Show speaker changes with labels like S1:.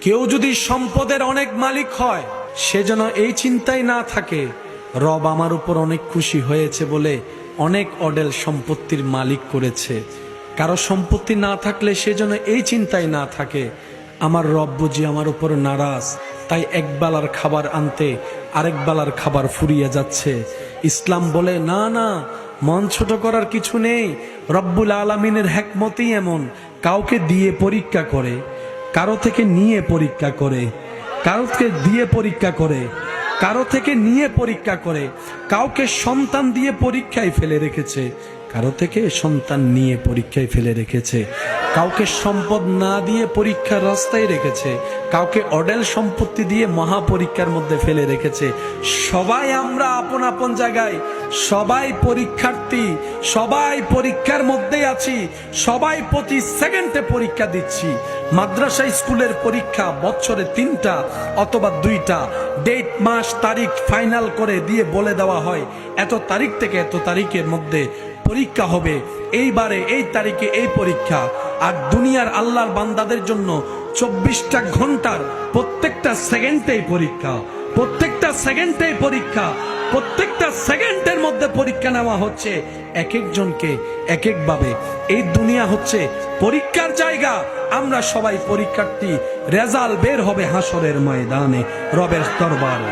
S1: কেউ যদি সম্পদের অনেক মালিক হয়, সে যেন এই চিন্তাই না থাকে রব আমার উপর অনেক খুশি হয়েছে বলে অনেক অডেল সম্পত্তির মালিক করেছে। কারো সম্পত্তি না থাকলে সে যেন এই চিন্তাই না থাকে আমার রব বুঝি আমার উপর নারাজ, তাই এক বেলার খাবার আনতে আরেক বেলার খাবার ফুরিয়ে যাচ্ছে। ইসলাম বলে না না, মন ছোট করার কিছু নেই। রব্বুল আলামিনের হিকমতই এমন, কাউকে দিয়ে পরীক্ষা করে, কারো থেকে নিয়ে পরীক্ষা করে, কাউকে দিয়ে পরীক্ষা করে, কারো থেকে নিয়ে পরীক্ষা করে। কাউকে সন্তান দিয়ে পরীক্ষায় ফেলে রেখেছে, কারো থেকে সন্তান নিয়ে পরীক্ষায় ফেলে রেখেছে। কাউকে সম্পদ না দিয়ে পরীক্ষার রাস্তায় রেখেছে, কাউকে অডেল সম্পত্তি দিয়ে মহা পরীক্ষার মধ্যে ফেলে রেখেছে। সবাই আমরা আপন আপন জায়গায়, সবাই পরীক্ষার্থী, সবাই পরীক্ষার মধ্যেই আছি, সবাই প্রতি সেকেন্ডে পরীক্ষা দিচ্ছি। মাদ্রাসা স্কুলের পরীক্ষা বছরে 3টা অথবা 2টা ডেট, মাস, তারিখ ফাইনাল করে দিয়ে বলে দেওয়া হয় এত তারিখ থেকে এত তারিখের মধ্যে পরীক্ষা হবে, এইবারে এই তারিখে এই পরীক্ষা। আর দুনিয়ার আল্লাহর বান্দাদের জন্য 24টা ঘন্টার প্রত্যেকটা সেকেন্ডেই পরীক্ষা, প্রত্যেকটা সেকেন্ডেই পরীক্ষা, প্রত্যেকটা সেকেন্ডের মধ্যে পরীক্ষা নেওয়া হচ্ছে এক একজনকে এক একভাবে। এই দুনিয়া হচ্ছে পরীক্ষার জায়গা, আমরা সবাই পরীক্ষার্থী। রেজাল্ট বের হবে হাসরের ময়দানে রবের দরবারে।